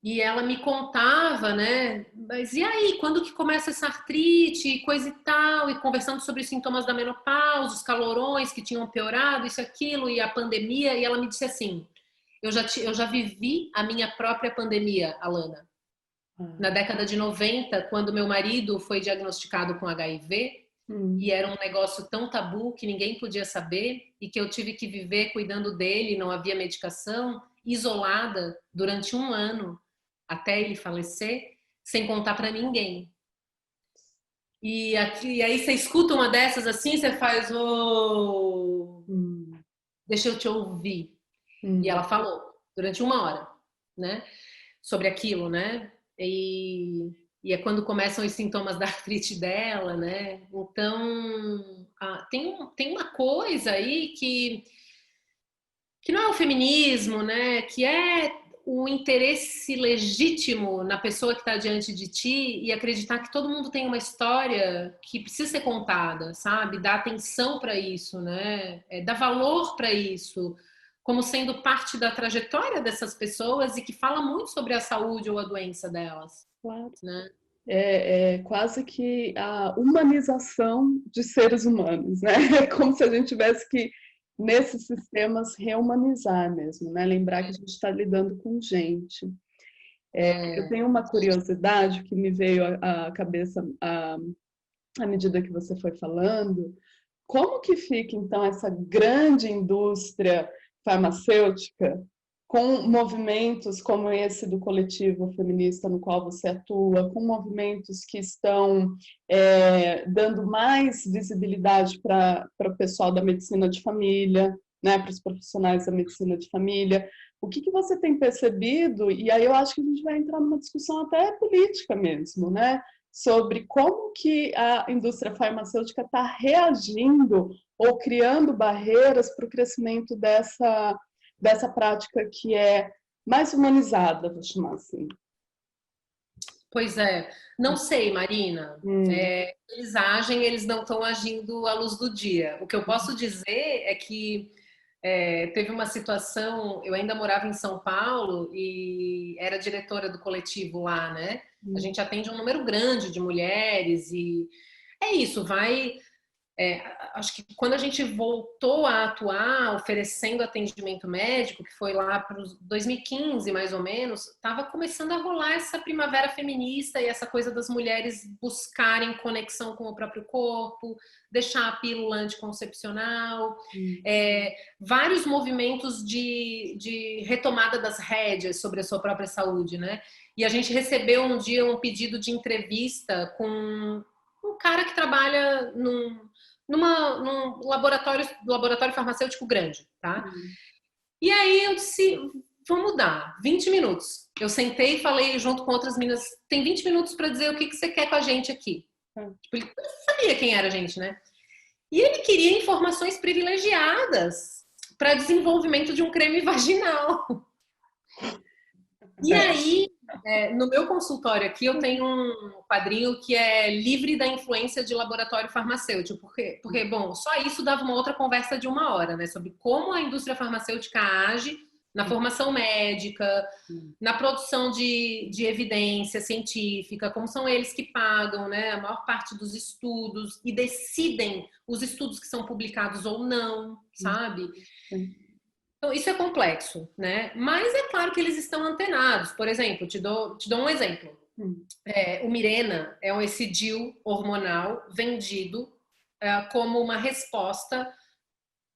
Speaker 2: E ela me contava, né? Mas e aí, quando que começa essa artrite, coisa e tal, e conversando sobre os sintomas da menopausa, os calorões que tinham piorado, isso, aquilo, e a pandemia, e ela me disse assim, eu já vivi a minha própria pandemia, Alana. Na década de 90, quando meu marido foi diagnosticado com HIV, e era um negócio tão tabu que ninguém podia saber, e que eu tive que viver cuidando dele, não havia medicação, isolada durante 1 ano, até ele falecer, sem contar para ninguém. E aí você escuta uma dessas assim, você faz, deixa eu te ouvir. E ela falou durante 1 hora, né, sobre aquilo, né? E é quando começam os sintomas da artrite dela, né? Então, tem uma coisa aí que não é o feminismo, né? Que é o interesse legítimo na pessoa que está diante de ti e acreditar que todo mundo tem uma história que precisa ser contada, sabe? Dar atenção para isso, né? Dar valor para isso, como sendo parte da trajetória dessas pessoas e que fala muito sobre a saúde ou a doença delas.
Speaker 1: Claro.
Speaker 2: Né?
Speaker 1: É quase que a humanização de seres humanos, né? É como se a gente tivesse que, nesses sistemas, reumanizar mesmo, né? Lembrar que a gente está lidando com gente. Eu tenho uma curiosidade que me veio à cabeça à medida que você foi falando. Como que fica, então, essa grande indústria farmacêutica com movimentos como esse do coletivo feminista no qual você atua, com movimentos que estão dando mais visibilidade para o pessoal da medicina de família, né, para os profissionais da medicina de família? O que você tem percebido? E aí eu acho que a gente vai entrar numa discussão até política mesmo, né? Sobre como que a indústria farmacêutica está reagindo ou criando barreiras para o crescimento dessa prática que é mais humanizada, vou chamar assim.
Speaker 2: Pois é. Não sei, Marina. Eles não estão agindo à luz do dia. O que eu posso dizer é que teve uma situação, eu ainda morava em São Paulo e era diretora do coletivo lá, né? A gente atende um número grande de mulheres e é isso, acho que quando a gente voltou a atuar oferecendo atendimento médico, que foi lá para 2015 mais ou menos, estava começando a rolar essa primavera feminista e essa coisa das mulheres buscarem conexão com o próprio corpo, deixar a pílula anticoncepcional, vários movimentos de retomada das rédeas sobre a sua própria saúde, né? E a gente recebeu um dia um pedido de entrevista com um cara que trabalha num laboratório farmacêutico grande, tá? E aí eu disse, vamos dar 20 minutos. Eu sentei e falei junto com outras meninas, tem 20 minutos para dizer o que você quer com a gente aqui. Tipo, ele não sabia quem era a gente, né? E ele queria informações privilegiadas para desenvolvimento de um creme vaginal. E aí, no meu consultório aqui, eu tenho um quadrinho que é livre da influência de laboratório farmacêutico, porque bom, só isso dava uma outra conversa de 1 hora, né? Sobre como a indústria farmacêutica age na formação médica, na produção de evidência científica, como são eles que pagam, né, a maior parte dos estudos e decidem os estudos que são publicados ou não, sabe? Então, isso é complexo, né? Mas é claro que eles estão antenados. Por exemplo, te dou um exemplo. O Mirena é um Ecidil hormonal vendido como uma resposta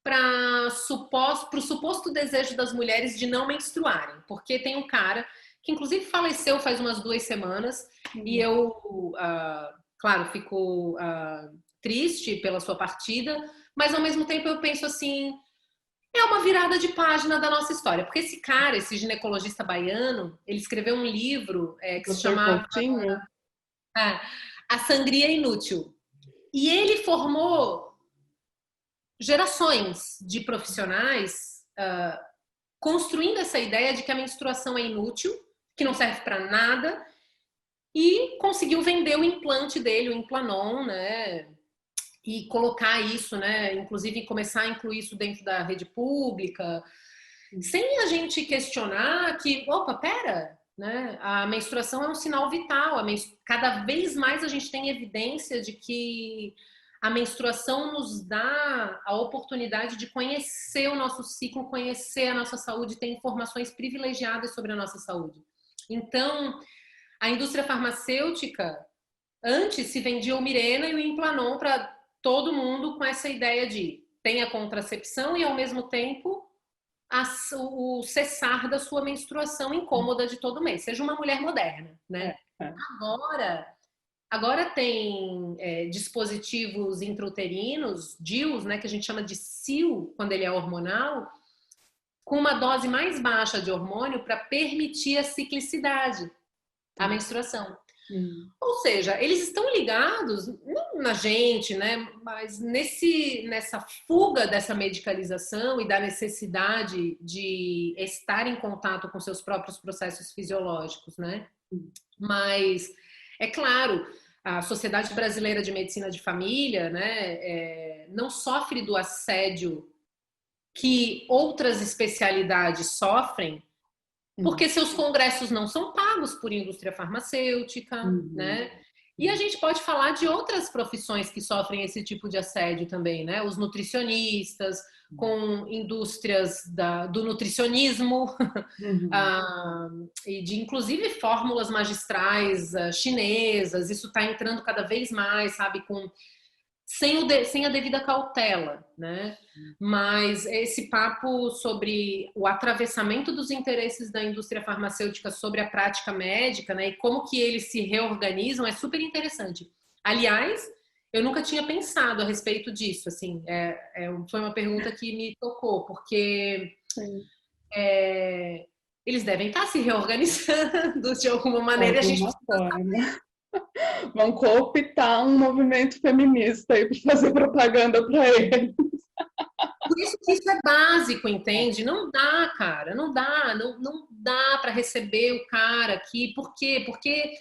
Speaker 2: para o suposto desejo das mulheres de não menstruarem. Porque tem um cara que, inclusive, faleceu faz umas 2 semanas e eu, claro, fico triste pela sua partida, mas, ao mesmo tempo, eu penso assim, é uma virada de página da nossa história. Porque esse cara, esse ginecologista baiano, ele escreveu um livro que se chamava A Sangria Inútil. E ele formou gerações de profissionais construindo essa ideia de que a menstruação é inútil, que não serve para nada, e conseguiu vender o implante dele, o Implanon, né? E colocar isso, né? Inclusive começar a incluir isso dentro da rede pública, sem a gente questionar que, opa, pera, né? A menstruação é um sinal vital. Cada vez mais a gente tem evidência de que a menstruação nos dá a oportunidade de conhecer o nosso ciclo, conhecer a nossa saúde, ter informações privilegiadas sobre a nossa saúde. Então, a indústria farmacêutica antes se vendia o Mirena e o Implanon para todo mundo com essa ideia de tem a contracepção e, ao mesmo tempo, o cessar da sua menstruação incômoda de todo mês. Seja uma mulher moderna, né? Agora tem dispositivos intrauterinos, DIUs, né, que a gente chama de SIL, quando ele é hormonal, com uma dose mais baixa de hormônio para permitir a ciclicidade, a menstruação. Ou seja, eles estão ligados, não na gente, né, mas nessa fuga dessa medicalização e da necessidade de estar em contato com seus próprios processos fisiológicos, né? Mas, é claro, a Sociedade Brasileira de Medicina de Família, né, não sofre do assédio que outras especialidades sofrem, porque seus congressos não são pagos por indústria farmacêutica, né? E a gente pode falar de outras profissões que sofrem esse tipo de assédio também, né? Os nutricionistas, com indústrias do nutricionismo, e de, inclusive, fórmulas magistrais chinesas. Isso está entrando cada vez mais, sabe? Sem a devida cautela, né? Mas esse papo sobre o atravessamento dos interesses da indústria farmacêutica sobre a prática médica, né? E como que eles se reorganizam é super interessante. Aliás, eu nunca tinha pensado a respeito disso, assim. Foi uma pergunta que me tocou, porque eles devem estar se reorganizando de alguma maneira.
Speaker 1: De alguma forma. Vão cooptar um movimento feminista aí para fazer propaganda para eles.
Speaker 2: Por isso que isso é básico, entende? Não dá, cara, não dá para receber o cara aqui. Por quê? Porque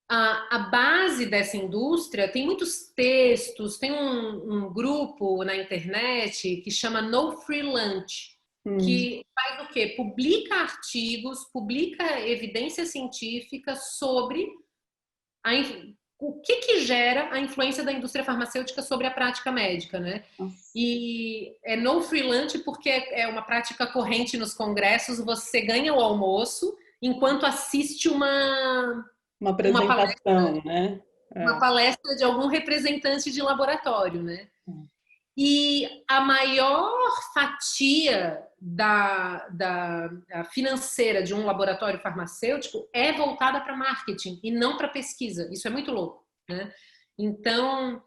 Speaker 2: a base dessa indústria tem muitos textos, tem um grupo na internet que chama No Free Lunch, que faz o quê? Publica artigos, publica evidência científica sobre o que gera a influência da indústria farmacêutica sobre a prática médica, né? E é no free lunch porque é uma prática corrente nos congressos, você ganha o almoço enquanto assiste uma
Speaker 1: apresentação, né?
Speaker 2: Uma palestra de algum representante de laboratório, né? E a maior fatia da financeira de um laboratório farmacêutico é voltada para marketing e não para pesquisa. Isso é muito louco, né? Então,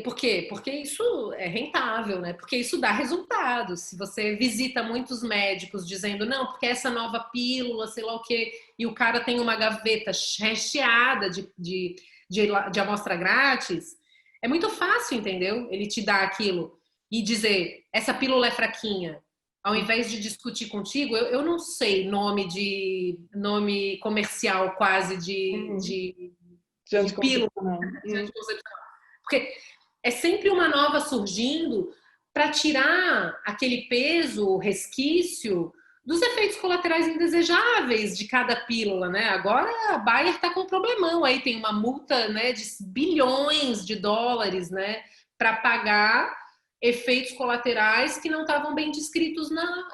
Speaker 2: por quê? Porque isso é rentável, né? Porque isso dá resultados. Se você visita muitos médicos dizendo, não, porque essa nova pílula, sei lá o quê, e o cara tem uma gaveta recheada de amostra grátis, é muito fácil, entendeu? Ele te dá aquilo. e dizer essa pílula é fraquinha, ao invés de discutir contigo, eu não sei nome comercial quase
Speaker 1: De
Speaker 2: de pílula
Speaker 1: anticoncepcional.
Speaker 2: de anticoncepcional. Porque é sempre uma nova surgindo para tirar aquele peso, resquício dos efeitos colaterais indesejáveis de cada pílula, né? Agora a Bayer está com um problemão, aí tem uma multa, né, de bilhões de dólares, né, para pagar efeitos colaterais que não estavam bem descritos na,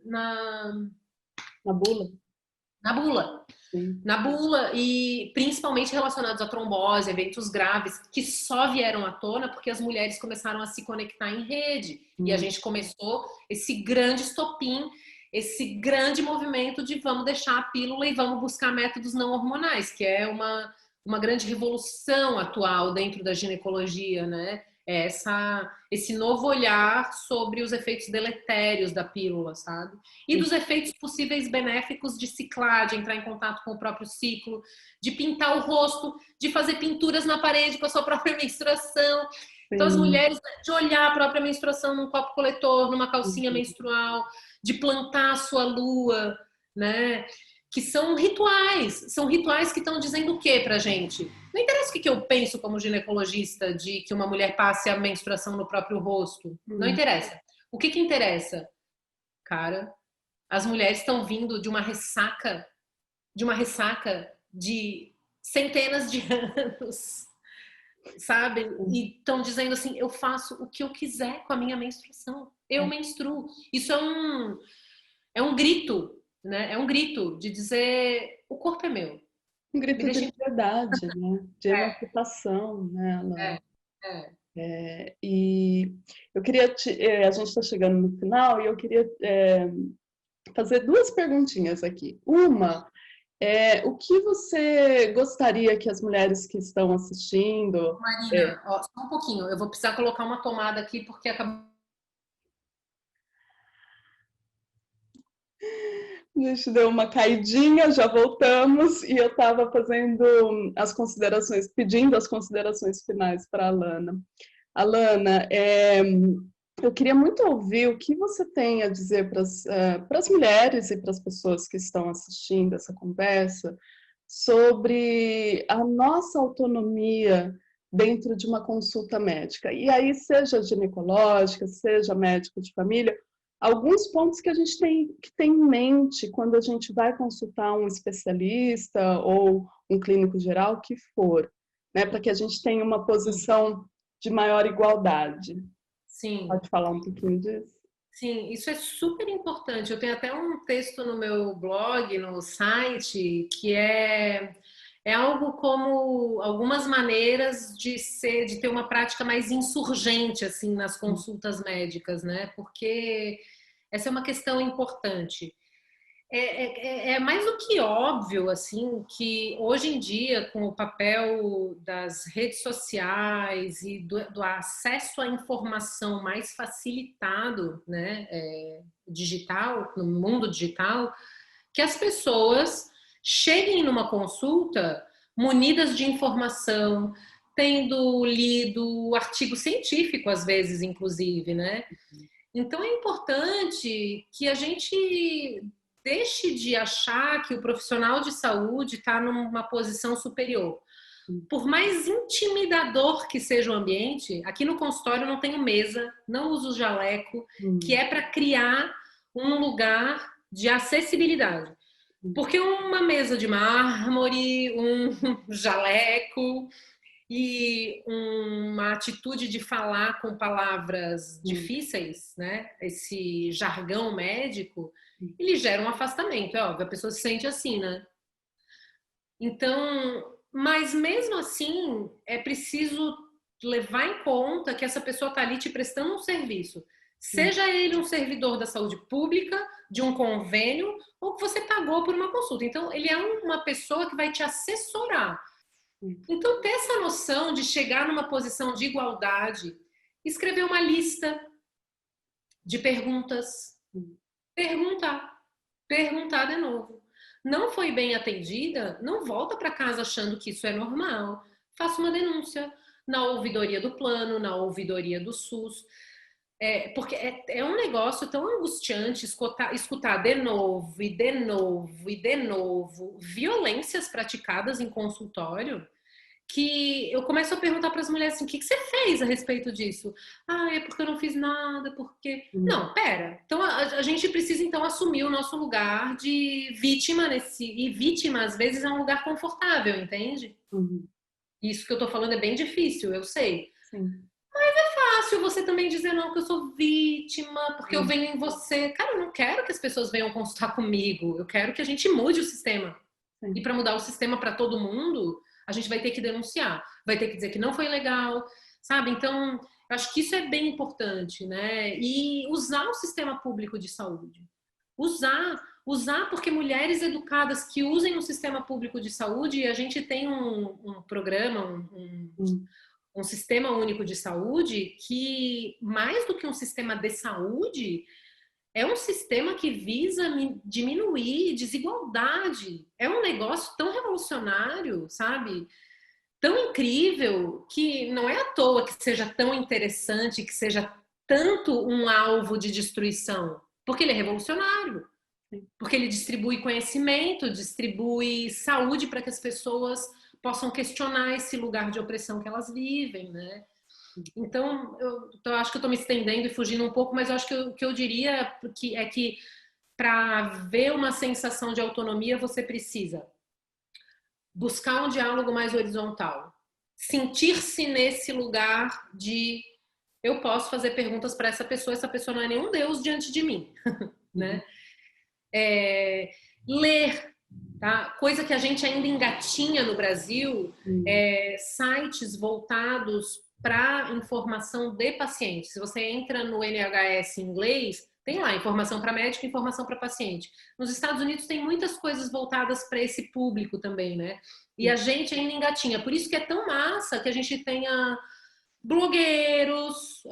Speaker 1: Na bula?
Speaker 2: na bula.
Speaker 1: Sim.
Speaker 2: Na bula, e principalmente relacionados a trombose, eventos graves, que só vieram à tona porque as mulheres começaram a se conectar em rede. E a gente começou esse grande estopim, esse grande movimento de vamos deixar a pílula e vamos buscar métodos não hormonais, que é uma grande revolução atual dentro da ginecologia, né? Esse novo olhar sobre os efeitos deletérios da pílula, sabe? E dos efeitos possíveis benéficos de ciclar, de entrar em contato com o próprio ciclo, de pintar o rosto, de fazer pinturas na parede com a sua própria menstruação. Então, as mulheres, de olhar a própria menstruação num copo coletor, numa calcinha menstrual, de plantar a sua lua, né? Que são rituais que estão dizendo o que pra gente? Não interessa o que eu penso como ginecologista de que uma mulher passe a menstruação no próprio rosto. Não interessa. O que interessa? Cara, as mulheres estão vindo de uma ressaca de centenas de anos, sabe? E estão dizendo assim, eu faço o que eu quiser com a minha menstruação. Eu menstruo. Isso é um grito, né? É um grito de dizer, o corpo é meu.
Speaker 1: Um grito de liberdade, né? De emancipação, né? E eu queria, a gente está chegando no final e eu queria fazer duas perguntinhas aqui. Uma, o que você gostaria que as mulheres que estão assistindo...
Speaker 2: Marina, ó, só um pouquinho, eu vou precisar colocar uma tomada aqui porque acabou...
Speaker 1: A gente deu uma caidinha, já voltamos, e eu estava fazendo as considerações, pedindo as considerações finais para a Alana. Alana, eu queria muito ouvir o que você tem a dizer para as mulheres e para as pessoas que estão assistindo essa conversa sobre a nossa autonomia dentro de uma consulta médica. E aí, seja ginecológica, seja médico de família, alguns pontos que a gente tem que ter em mente quando a gente vai consultar um especialista ou um clínico geral, que for, né? Para que a gente tenha uma posição de maior igualdade.
Speaker 2: Sim.
Speaker 1: Pode falar um pouquinho disso?
Speaker 2: Sim, isso é super importante. Eu tenho até um texto no meu blog, no site, que é algo como algumas maneiras de ter uma prática mais insurgente assim nas consultas médicas, né? Porque essa é uma questão importante. É mais do que óbvio, assim, que hoje em dia, com o papel das redes sociais e do acesso à informação mais facilitado, né, digital, no mundo digital, que as pessoas cheguem numa consulta munidas de informação, tendo lido artigo científico, às vezes, inclusive, né? Então, é importante que a gente deixe de achar que o profissional de saúde está numa posição superior. Por mais intimidador que seja o ambiente, aqui no consultório eu não tenho mesa, não uso jaleco, que é para criar um lugar de acessibilidade. Porque uma mesa de mármore, um jaleco e uma atitude de falar com palavras difíceis, né? Esse jargão médico, ele gera um afastamento, é óbvio, a pessoa se sente assim, né? Então, mas mesmo assim, é preciso levar em conta que essa pessoa está ali te prestando um serviço. Seja ele um servidor da saúde pública, de um convênio, ou que você pagou por uma consulta. Então, ele é uma pessoa que vai te assessorar. Então, ter essa noção de chegar numa posição de igualdade, escrever uma lista de perguntas, perguntar de novo. Não foi bem atendida, não volta para casa achando que isso é normal. Faça uma denúncia. na ouvidoria do plano, na ouvidoria do SUS. Porque é um negócio tão angustiante escutar de novo, e de novo, e de novo, violências praticadas em consultório, que eu começo a perguntar para as mulheres assim, o que você fez a respeito disso? Ah, é porque eu não fiz nada, porque... Não, pera. Então, a gente precisa, então, assumir o nosso lugar de vítima e vítima, às vezes, é um lugar confortável, entende?
Speaker 1: Uhum.
Speaker 2: Isso que eu tô falando é bem difícil, eu sei.
Speaker 1: Sim.
Speaker 2: Fácil você também dizer não, que eu sou vítima, porque eu venho em você. Cara, eu não quero que as pessoas venham consultar comigo. Eu quero que a gente mude o sistema.
Speaker 1: Sim.
Speaker 2: E para mudar o sistema para todo mundo, a gente vai ter que denunciar, vai ter que dizer que não foi legal, sabe? Então, eu acho que isso é bem importante, né? E usar o sistema público de saúde. Usar porque mulheres educadas que usem o sistema público de saúde, e a gente tem um programa, um sistema único de saúde que, mais do que um sistema de saúde, é um sistema que visa diminuir desigualdade. É um negócio tão revolucionário, sabe? Tão incrível, que não é à toa que seja tão interessante, que seja tanto um alvo de destruição. Porque ele é revolucionário. Porque ele distribui conhecimento, distribui saúde para que as pessoas possam questionar esse lugar de opressão que elas vivem, né? Então, eu acho que eu estou me estendendo e fugindo um pouco, mas eu acho que o que eu diria é que para ver uma sensação de autonomia, você precisa buscar um diálogo mais horizontal, sentir-se nesse lugar de eu posso fazer perguntas para essa pessoa não é nenhum Deus diante de mim, né? Ler, tá? Coisa que a gente ainda engatinha no Brasil, sites voltados para informação de paciente. Se você entra no NHS em inglês, tem lá informação para médico, informação para paciente. Nos Estados Unidos tem muitas coisas voltadas para esse público também, né? E a gente ainda engatinha. Por isso que é tão massa que a gente tenha blogueiros,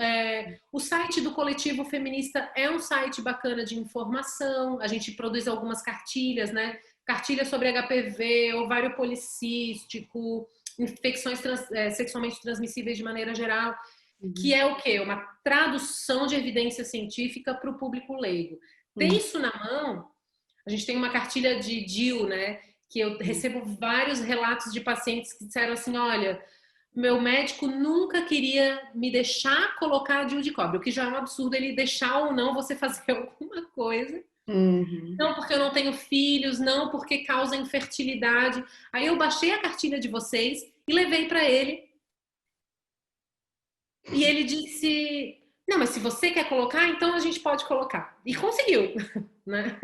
Speaker 2: o site do Coletivo Feminista é um site bacana de informação, a gente produz algumas cartilhas, né? Cartilha sobre HPV, ovário policístico, infecções sexualmente transmissíveis de maneira geral, que é o quê? Uma tradução de evidência científica para o público leigo. Ter isso na mão, a gente tem uma cartilha de DIU, né? Que eu recebo vários relatos de pacientes que disseram assim, olha, meu médico nunca queria me deixar colocar DIU de cobre, o que já é um absurdo ele deixar ou não você fazer alguma coisa. Não porque eu não tenho filhos, não porque causa infertilidade. Aí eu baixei a cartilha de vocês e levei para ele. E ele disse, não, mas se você quer colocar, então a gente pode colocar. E conseguiu, né?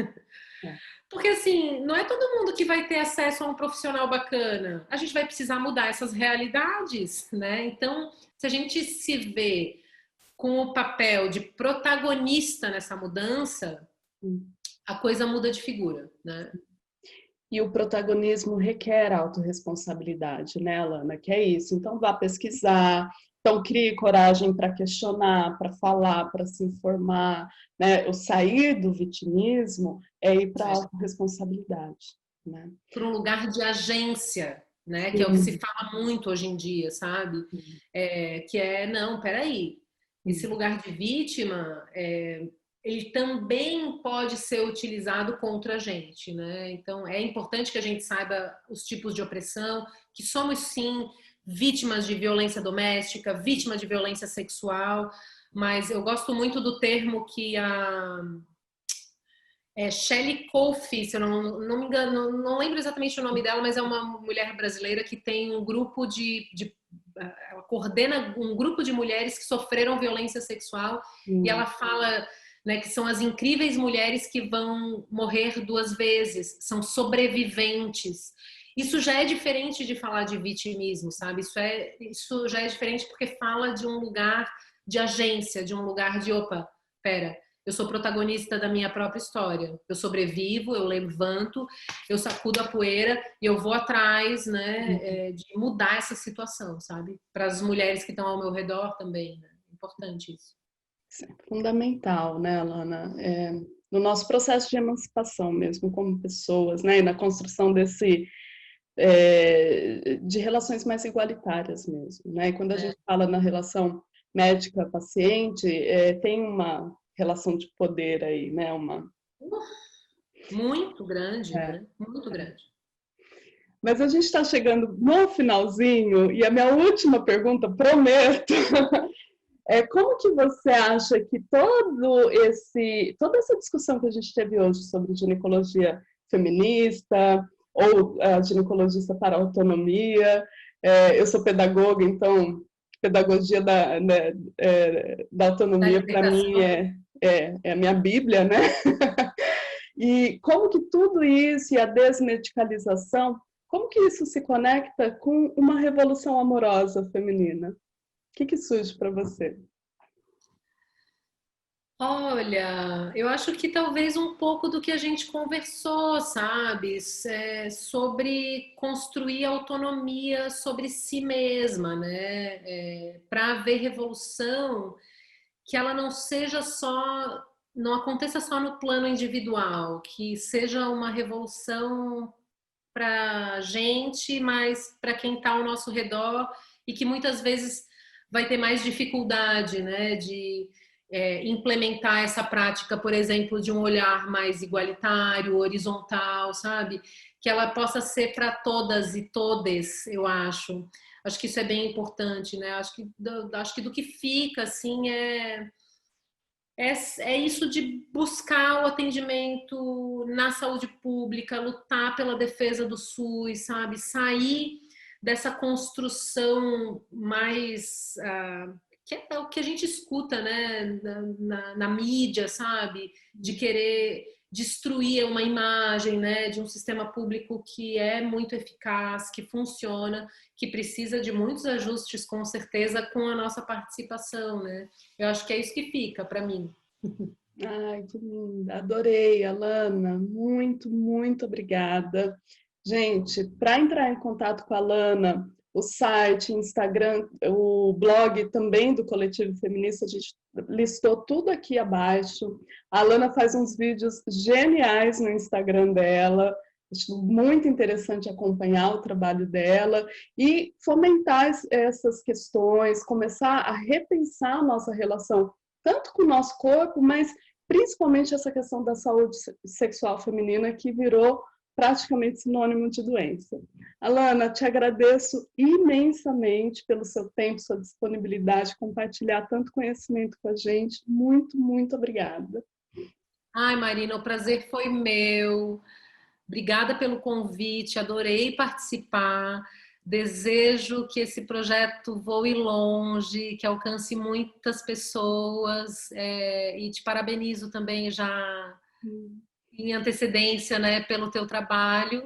Speaker 2: Porque assim, não é todo mundo que vai ter acesso a um profissional bacana. A gente vai precisar mudar essas realidades, né? Então, se a gente se vê com o papel de protagonista nessa mudança, a coisa muda de figura, né?
Speaker 1: E o protagonismo requer autorresponsabilidade, né, Alana? Que é isso. Então, vá pesquisar. Então, crie coragem para questionar, para falar, para se informar. Né? O sair do vitimismo é ir para a autorresponsabilidade. Né?
Speaker 2: Para um lugar de agência, né? Que é o que se fala muito hoje em dia, sabe? Que é, não, peraí, esse lugar de vítima, ele também pode ser utilizado contra a gente, né? Então, é importante que a gente saiba os tipos de opressão, que somos, sim, vítimas de violência doméstica, vítima de violência sexual, mas eu gosto muito do termo que a Shelley Colfe, se eu não me engano, não lembro exatamente o nome dela, mas é uma mulher brasileira que tem um grupo ela coordena um grupo de mulheres que sofreram violência sexual e ela fala, né, que são as incríveis mulheres que vão morrer 2 vezes, são sobreviventes. Isso já é diferente de falar de vitimismo, sabe? Isso já é diferente porque fala de um lugar de agência, de um lugar de, opa, pera, eu sou protagonista da minha própria história. Eu sobrevivo, eu levanto, eu sacudo a poeira e eu vou atrás, né, de mudar essa situação, sabe? Para as mulheres que estão ao meu redor também, né? É importante isso.
Speaker 1: Isso é fundamental, né, Alana? No nosso processo de emancipação mesmo, como pessoas, né? E na construção de relações mais igualitárias mesmo, né? E quando a gente fala na relação médica-paciente, tem uma relação de poder aí, né?
Speaker 2: Muito grande, né? Muito grande.
Speaker 1: Mas a gente está chegando no finalzinho e a minha última pergunta, prometo, é como que você acha que toda essa discussão que a gente teve hoje sobre ginecologia feminista ou a ginecologista para a autonomia, eu sou pedagoga, então pedagogia da autonomia para mim é a minha bíblia, né? E como que tudo isso e a desmedicalização, como que isso se conecta com uma revolução amorosa feminina? O que surge para você?
Speaker 2: Olha, eu acho que talvez um pouco do que a gente conversou, sabe? Sobre construir autonomia sobre si mesma, né? Para haver revolução, que ela não seja só, não aconteça só no plano individual, que seja uma revolução para a gente, mas para quem está ao nosso redor e que muitas vezes vai ter mais dificuldade, né, de implementar essa prática, por exemplo, de um olhar mais igualitário, horizontal, sabe? Que ela possa ser para todas e todes, eu acho. Acho que isso é bem importante, né? Acho que do que fica, assim, é isso de buscar o atendimento na saúde pública, lutar pela defesa do SUS, sabe? Sair dessa construção mais que é o que a gente escuta, né, na mídia, sabe? De querer destruir uma imagem, né, de um sistema público que é muito eficaz, que funciona, que precisa de muitos ajustes, com certeza, com a nossa participação, né? Eu acho que é isso que fica para mim.
Speaker 1: Ai, que linda. Adorei, Alana. Muito, muito obrigada. Gente, para entrar em contato com a Alana, o site, Instagram, o blog também do Coletivo Feminista, a gente listou tudo aqui abaixo. A Alana faz uns vídeos geniais no Instagram dela. Acho muito interessante acompanhar o trabalho dela e fomentar essas questões, começar a repensar a nossa relação, tanto com o nosso corpo, mas principalmente essa questão da saúde sexual feminina, que virou praticamente sinônimo de doença. Alana, te agradeço imensamente pelo seu tempo, sua disponibilidade, compartilhar tanto conhecimento com a gente. Muito, muito obrigada.
Speaker 2: Ai, Marina, o prazer foi meu. Obrigada pelo convite, adorei participar. Desejo que esse projeto voe longe, que alcance muitas pessoas, e te parabenizo também já em antecedência, né, pelo teu trabalho,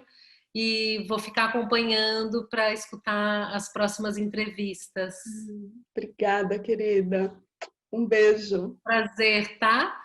Speaker 2: e vou ficar acompanhando para escutar as próximas entrevistas.
Speaker 1: Obrigada, querida. Um beijo.
Speaker 2: Prazer, tá?